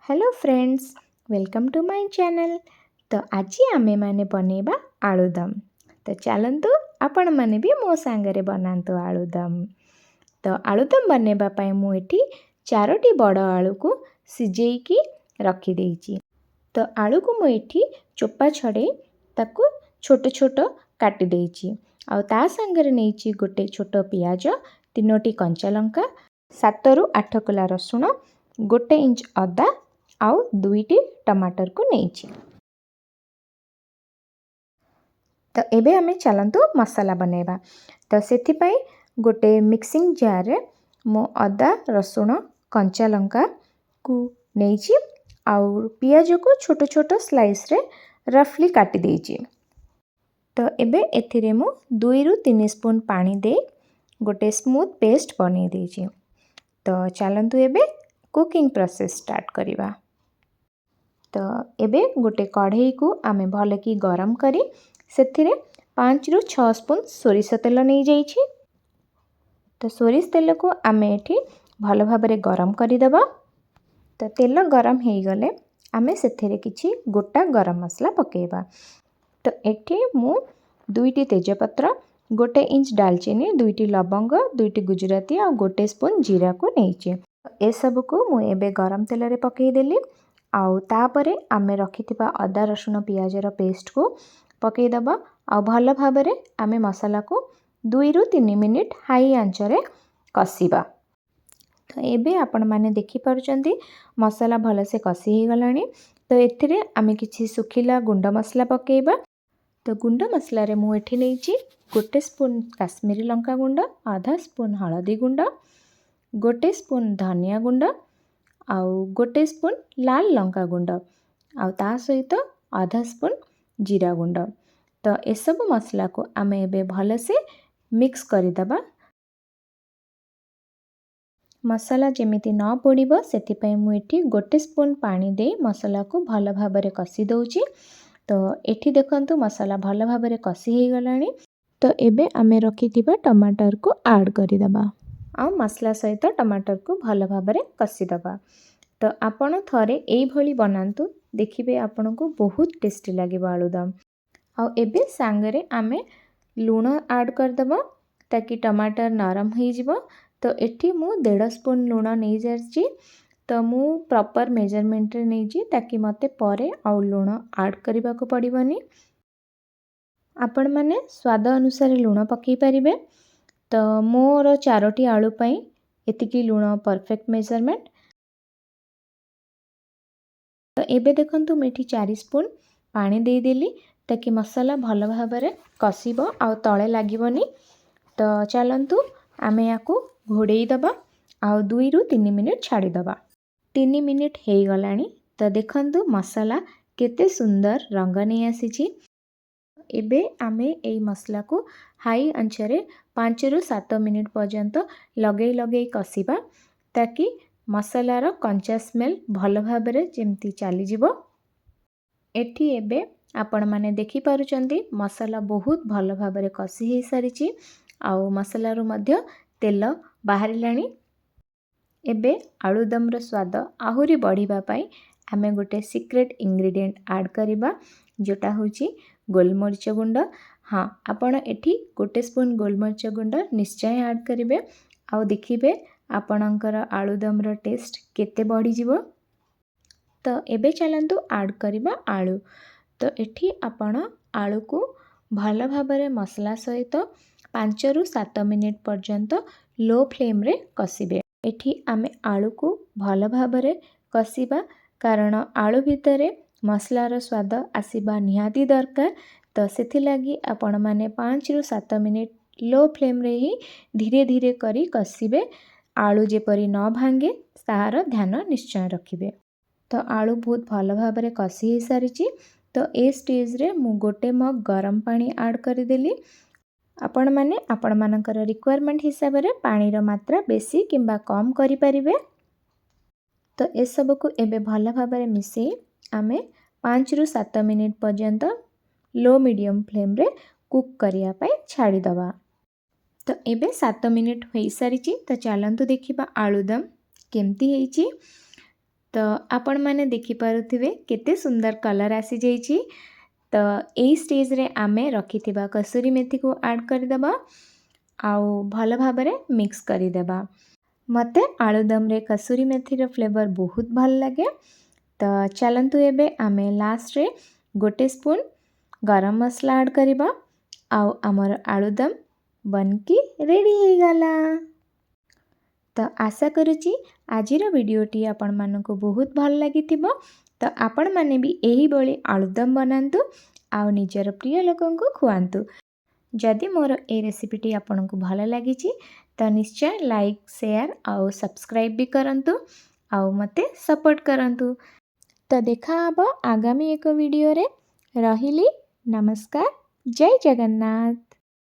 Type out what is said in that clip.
Hello friends, welcome to my channel. तो आज आमे माने बनेबा आलूदम। तो चलतु आपण माने भी मो सांगरे बनातु आलूदम। तो आलूदम बनेबा पई मु एठी 4टी बड़ आलू को सिजेइकी रखी देइची। तो आलू को मु एठी चोपा छडे ताकू छोट छोट काटी देइची। आ ता संगरे नेइची गोटे छोट पियाज, 3टी कंचा लंका, 7 रु 8 कला रसुण, 1 इंच अदा आउ 2टी टमाटर को नेइची। तो एबे हमें चलंतु मसाला बनेबा। तो सेथि पई गोटे मिक्सिंग जार रे मो अदा रसुण कंचा लंका को नेइची आउ पियाज को छोट छोट स्लाइस रे रफली काटी देइची। तो एबे एथिरे मु 2 रु 3 स्पून पानी दे गोटे स्मूथ पेस्ट बनै देइची। तो चलंतु एबे कुकिंग प्रोसेस स्टार्ट करिबा। तो एबे गोटे कढ़ई को आमे भले की गरम करी सेथिरे 5 रु 6 स्पून सोरिष तेल नहीं जाइछि। तो सोरिष तेल को आमे एठी भल भाबरे गरम करी देबा। तो तेल गरम हे गले आमे सेथिरे किछि गोटा गरम मसला पकेबा। तो एठी मु 2टी तेजपत्र, 1 इंच दालचीनी, 2टी लवंग, 2टी गुजराती और 1 स्पून जीरा को नेइछि। ए सब को मु एबे गरम तेल रे पकेई देली। आउ तापरे आमे रखिथिबा अदा रसुण पियाजर पेस्ट को पकेई दबा। आउ भल भाबरे आमे मसाला को 2 रु 3 मिनिट हाई आंच रे कसिबा। तो एबे आपण माने देखि पारुचंती मसाला भल से कसी हे गलानी। तो एथिरे आमे किछि सुखिला गुंड मसला पकेइबा। तो गुंड मसला रे मु एठी नेइछि 1 स्पून काश्मीरी लंका गुंड, आधा स्पून हळदी गुंड, 1 स्पून धनिया गुंड आउ 1 स्पून लाल लंका गुंड आउ ता सहित आधा स्पून जीरा गुंड। तो ए सब मसला को आमे एबे भल से मिक्स करि दबा। मसाला जेमिति न पोड़िबो सेति पई मु एठी 1 स्पून पानी दे मसाला को भल भाबरे कसी दउची। तो एठी देखंतु मसाला भल भाबरे कसी हे गलानी। तो एबे आमे रखिथिबा टमाटर को ऐड करि दबा आ मसला सहित टमाटर को भल भाबरे कसी दबा। तो आपण थरे एई भली बनांतु, देखिबे आपन को बहुत टेस्टी लागे आलूदम। आ एबे सांगरे आमे लूण ऐड कर दबा ताकि टमाटर नरम हो जिवो। तो एठी मु 1.5 स्पून लूण नहीं जारची। तो मु प्रॉपर मेजरमेंट रे नहीं ताकि मते परे आ लूण ऐड करबा को पड़िबनी। आपण माने स्वाद अनुसार लूण पकई परिबे। तो मोर 4टी आलू पई एतिकी लूण परफेक्ट मेजरमेंट। तो एबे देखंतु मेठी 4 स्पून पानी दे देली ताकि मसाला भल भाबरे कसिबो आ तळे लागिबोनी। तो चलंतु आमे याकू घोड़ेई दबा आ 2 रु 3 मिनिट छाड़ी दबा। 3 मिनिट हे गलानी। तो देखंतु मसाला केते सुंदर रंग नै आसीछि। एबे आमे एई मसला को हाई आंच रे 5 रु 7 मिनिट पर्यंत लगेई लगेई कसिबा ताकि मसालार कंचा स्मेल भल भाबरे जेमती चली जिवो। एठी एबे आपण माने देखि पारुचंती मसाला बहुत भल भाबरे कसी हे सारिछि आउ मसालारू मध्य तेल बाहरिलाणी। एबे आलूदम रो स्वाद आहुरी बढ़िबा पई आमे गोटे सीक्रेट इंग्रेडिएंट ऐड करिबा जोटा होची गोलमरिच गुंड। हाँ, आपण एठी 1 स्पून गोलमरिच गुंड निश्चय ऐड करिवे आउ देखिबे आपणकर आलूदम रो टेस्ट केते बढ़ी जिवो। तो एबे चलंतु ऐड करिबा आलू। तो एठी आपण आलू को भल भाबरे मसला सहित 5 रु 7 मिनिट पर्यंत लो फ्लेम रे कसिबे। एठी आमे आलू को भल भाबरे कसिबा कारण आलू भितरे मसलार स्वाद आसीबा निहाती दरकार। तो सेथि लागी आपण माने 5 रु 7 मिनिट लो फ्लेम रे ही धीरे धीरे करी कसिबे। आलू जेपरी न भांगे तार ध्यान निश्चय रखिबे। तो आलू बहुत भल भाबरे कसी हे सारिछि। तो ए स्टेज रे मु गोटे मग गरम पानी ऐड करि देली। आपण माने आपण मानकर रिक्वायरमेंट हिसाब रे पानी रो मात्रा बेसी किंबा कम करि परिबे। तो ए सब को एबे भल भाबरे मिसेई आमे 5 रु 7 मिनिट पर्यंत लो मीडियम फ्लेम रे कुक करिया पई छाड़ी दबा। तो एबे 7 मिनिट होई सारिछि। तो चलंतु देखिबा आलूदम केमती हेइछि। तो आपण माने देखि पारुथिबे केते सुंदर कलर आसी जाइछि। तो एई स्टेज रे आमे रखिथिबा कसूरी मेथी को ऐड कर देबा आउ भल भाबरे मिक्स करि देबा। मते आलुदम रे कसूरी मेथी रो फ्लेवर बहुत भल लागे। तो चलंतु एबे आमे लास्ट रे गोटे स्पून गरम मसला ऐड करिबा आउ हमर आलुदम बनकी रेडी हो गला। तो आशा करुच्ची आजिर वीडियोटी आपण मानक बहुत भल लगी। तो आपण माने भी यही भली आलुदम बनातु आउ निजर प्रिय लोकन को खुआंतु। जदि मोर ए रेसिपीटी आपन को भल लगी तो निश्चय लाइक शेयर आउ सब्सक्राइब भी करंतु आउ मते सपोर्ट करंतु। तो देखा हबो आगामी एक वीडियो रे। रहिली नमस्कार, जय जगन्नाथ।